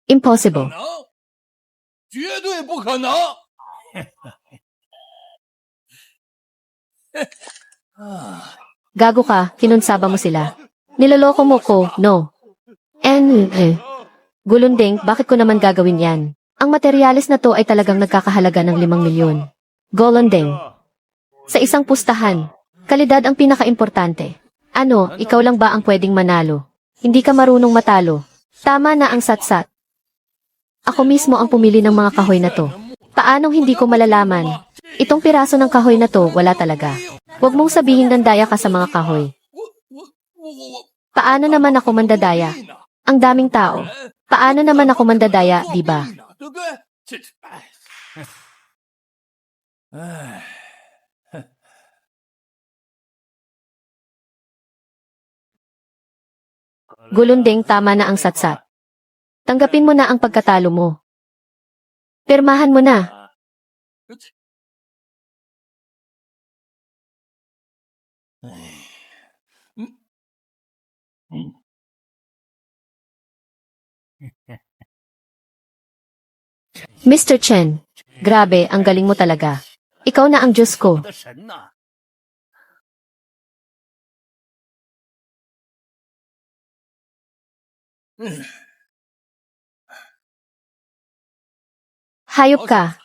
Impossible. 绝对不可能！Gago ka, kinunsaba mo sila. Niloloko mo ko, no. Gulundeng, bakit ko naman gagawin yan? Ang materyales na to ay talagang nagkakahalaga ng 5 milyon. Golondeng. Sa isang pustahan, kalidad ang pinakaimportante. Ano, ikaw lang ba ang pwedeng manalo? Hindi ka marunong matalo. Tama na ang satsat. Ako mismo ang pumili ng mga kahoy na to. Paanong hindi ko malalaman? Itong piraso ng kahoy na to, wala talaga. Huwag mong sabihin nandaya ka sa mga kahoy. Paano naman ako mandadaya? Ang daming tao. Paano naman ako mandadaya, di ba? 对不对？哎， Gulundeng, tama na ang satsat. Tanggapin mo na ang pagkatalo mo. Pirmahan mo na. Mr. Chen, grabe, ang galing mo talaga. Ikaw na ang Diyos ko. 的神呐！ Hayop ka.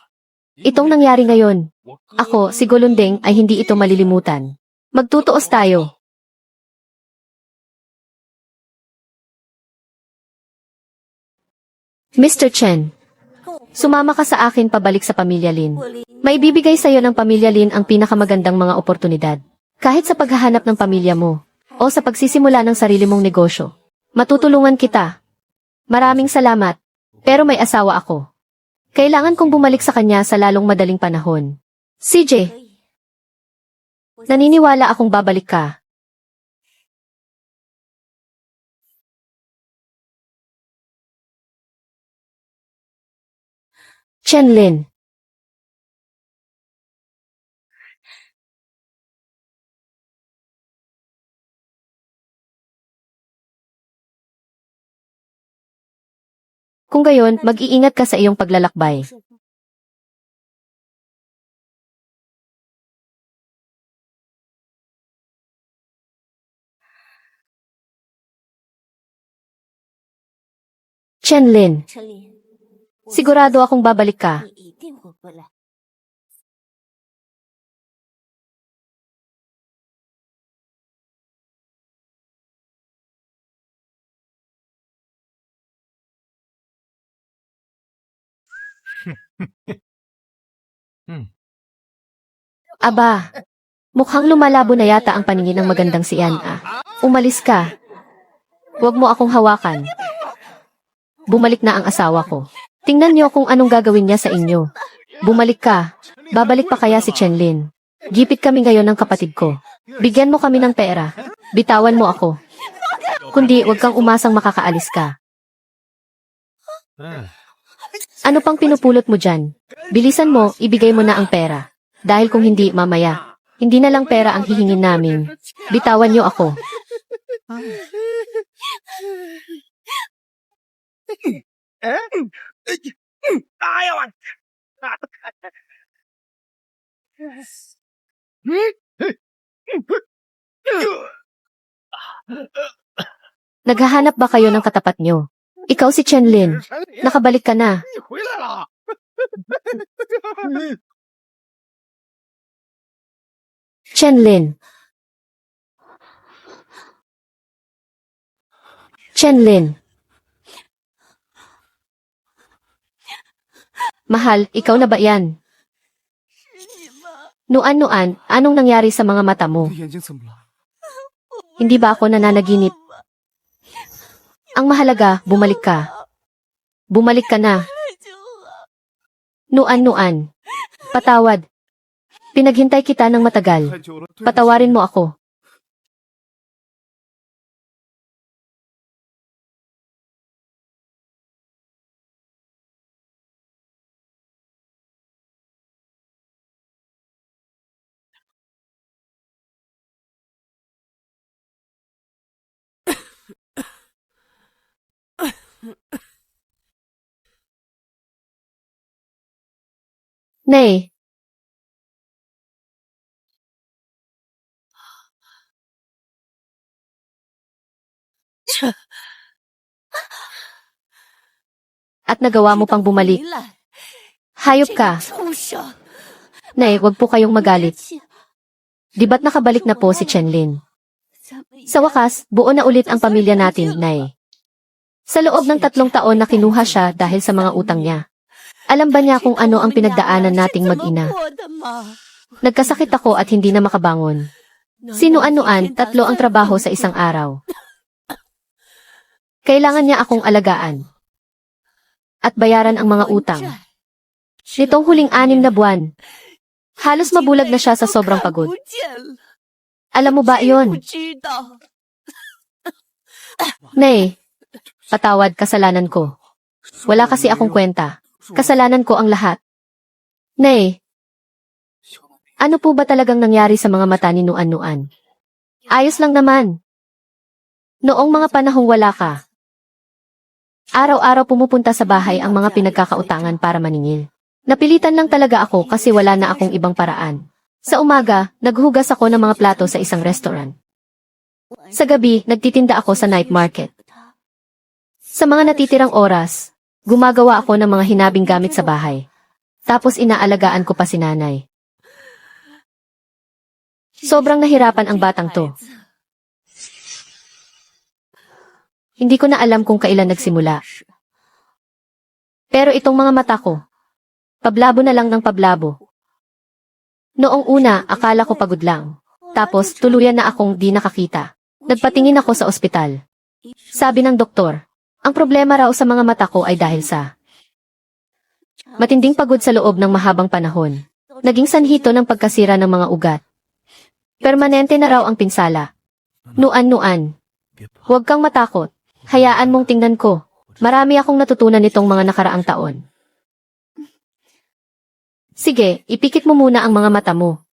Itong nangyari ngayon. Ako, si Gulundeng, ay hindi ito malilimutan. Magtutuos tayo. Mr. Chen, sumama ka sa akin pabalik sa Pamilya Lin. May bibigay sa'yo ng Pamilya Lin ang pinakamagandang mga oportunidad. Kahit sa paghahanap ng pamilya mo, o sa pagsisimula ng sarili mong negosyo. Matutulungan kita. Maraming salamat. Pero may asawa ako. Kailangan kong bumalik sa kanya sa lalong madaling panahon. CJ, naniniwala akong babalik ka. Chenlin. Kung gayon, mag-iingat ka sa iyong paglalakbay. Chenlin, 陈琳， sigurado akong babalik ka. 你一定会回来。 Aba, mukhang lumalabo na yata ang paningin ng magandang si Yan ah. Umalis ka. Huwag mo akong hawakan. Bumalik na ang asawa ko. Tingnan niyo kung anong gagawin niya sa inyo. Bumalik ka. Babalik pa kaya si Chenlin? Gipit kami ngayon ng kapatid ko. Bigyan mo kami ng pera. Bitawan mo ako. Kundi huwag kang umasang makakaalis ka. Ano pang pinupulot mo dyan? Bilisan mo, ibigay mo na ang pera. Dahil kung hindi, mamaya. Hindi na lang pera ang hihingin namin. Bitawan niyo ako. Naghahanap ba kayo ng katapat niyo? Ikaw si Chenlin. Nakabalik ka na. 你回来了！ Chenlin. Chenlin. Mahal, ikaw na ba yan? Nuan-nuan, anong nangyari sa mga mata mo? 眼睛怎么了？ Hindi ba ako nananaginip? Ang mahalaga, bumalik ka. Bumalik ka na. Nuan-nuan. Patawad. Pinaghintay kita ng matagal. 太久了，对不起 Patawarin mo ako. Nay, at nagawa mo pang bumalik. Hayop ka. Nay, wag po kayong magalit. Di ba't nakabalik na po si Chenlin? Sa wakas, buo na ulit ang pamilya natin, Nay. Sa loob ng 3 taon na kinuha siya dahil sa mga utang niya. Alam ba niya kung ano ang pinagdaanan nating mag-ina? Nagkasakit ako at hindi na makabangon. Sinuan-nuan, 3 ang trabaho sa isang araw. Kailangan niya akong alagaan. At bayaran ang mga utang. Nitong huling 6 na buwan, halos mabulag na siya sa sobrang pagod. Alam mo ba iyon? Nay, patawad, kasalanan ko. Wala kasi akong kwenta. Kasalanan ko ang lahat. Nay, ano po ba talagang nangyari sa mga mata ni Nuan-Nuan? Ayos lang naman. Noong mga panahong wala ka, araw-araw pumupunta sa bahay ang mga pinagkakautangan para maningil. Napilitan lang talaga ako kasi wala na akong ibang paraan. Sa umaga, naghugas ako ng mga plato sa isang restaurant. Sa gabi, nagtitinda ako sa night market. Sa mga natitirang oras, gumagawa ako ng mga hinabing gamit sa bahay. Tapos inaalagaan ko pa si nanay. Sobrang nahirapan ang batang to. Hindi ko na alam kung kailan nagsimula. Pero itong mga mata ko, pablabo na lang ng pablabo. Noong una, akala ko pagod lang. Tapos, tuluyan na akong di nakakita. Nagpatingin ako sa ospital. Sabi ng doktor, ang problema raw sa mga mata ko ay dahil sa matinding pagod sa loob ng mahabang panahon. Naging sanhito ng pagkasira ng mga ugat. Permanente na raw ang pinsala. Nuan-Nuan, huwag kang matakot. Hayaan mong tingnan ko. Marami akong natutunan nitong mga nakaraang taon. Sige, ipikit mo muna ang mga mata mo.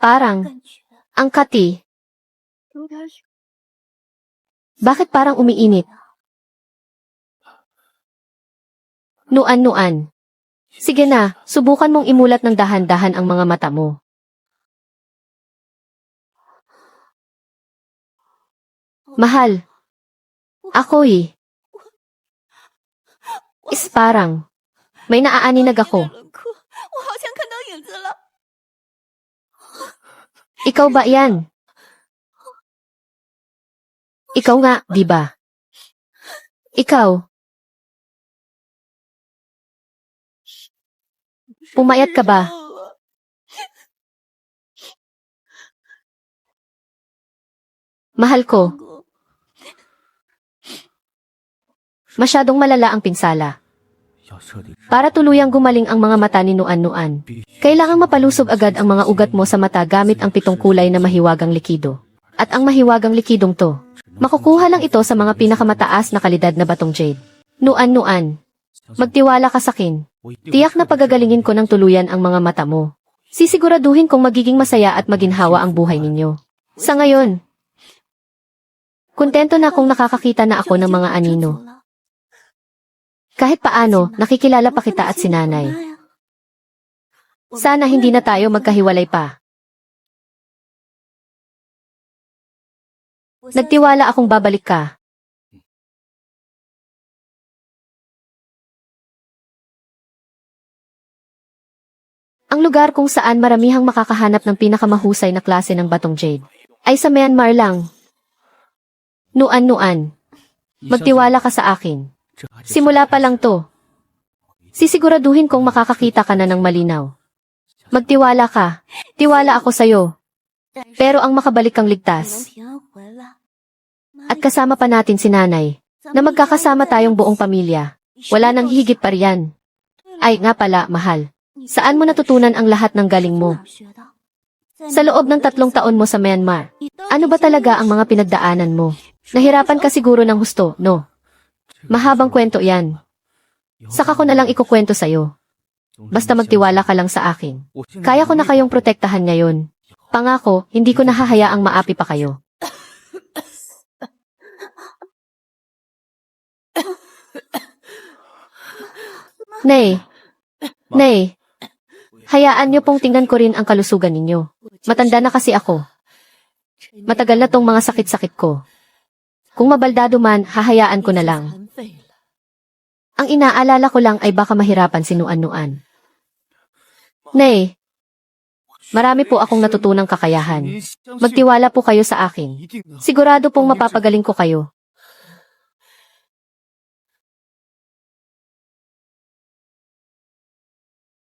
Parang, ang kati. Bakit parang umiinit? Nuan-Nuan. Sige na, subukan mong imulat ng dahan-dahan ang mga mata mo. Mahal. Ako'y. Parang. May naaaninag ako. Ikaw ba yan? Ikaw nga, di ba? Ikaw. Pumayat ka ba? Mahal ko. Masyadong malala ang pinsala. Para tuluyang gumaling ang mga mata ni Nuan-Nuan, kailangang mapalusog agad ang mga ugat mo sa mata gamit ang 7 kulay na mahiwagang likido. At ang mahiwagang likidong to, makukuha lang ito sa mga pinakamataas na kalidad na batong jade. Nuan-Nuan, magtiwala ka sa akin. Tiyak na pagagalingin ko ng tuluyan ang mga mata mo. Sisiguraduhin kong magiging masaya at maginhawa ang buhay ninyo. Sa ngayon, kontento na akong nakakakita na ako ng mga anino. Kahit paano, nakikilala pa kita at si nanay. Sana hindi na tayo magkahiwalay pa. Nagtiwala akong babalik ka. Ang lugar kung saan maramihang makakahanap ng pinakamahusay na klase ng batong jade ay sa Myanmar lang. Nuan-Nuan, magtiwala ka sa akin. Simula pa lang to. Sisiguraduhin kong makakakita ka na ng malinaw. Magtiwala ka. Tiwala ako sa'yo. Pero ang makabalik kang ligtas. At kasama pa natin si nanay, na magkakasama tayong buong pamilya. Wala nang higit pa riyan. Ay, nga pala, mahal. Saan mo natutunan ang lahat ng galing mo? Sa loob ng 3 taon mo sa Myanmar, ano ba talaga ang mga pinagdaanan mo? Nahirapan ka siguro ng husto, no? Mahabang kwento yan. Saka ko na lang ikukwento sa'yo. Basta magtiwala ka lang sa akin. Kaya ko na kayong protektahan ngayon. Pangako, hindi ko nahahayaang maapi pa kayo. Nay, Nay, hayaan niyo pong tingnan ko rin ang kalusugan ninyo. Matanda na kasi ako. Matagal na tong mga sakit-sakit ko. Kung mabaldado man, hahayaan ko na lang. Ang inaalala ko lang ay baka mahirapan si Nuan-Nuan. Nay, marami po akong natutunang kakayahan. Magtiwala po kayo sa akin. Sigurado pong mapapagaling ko kayo.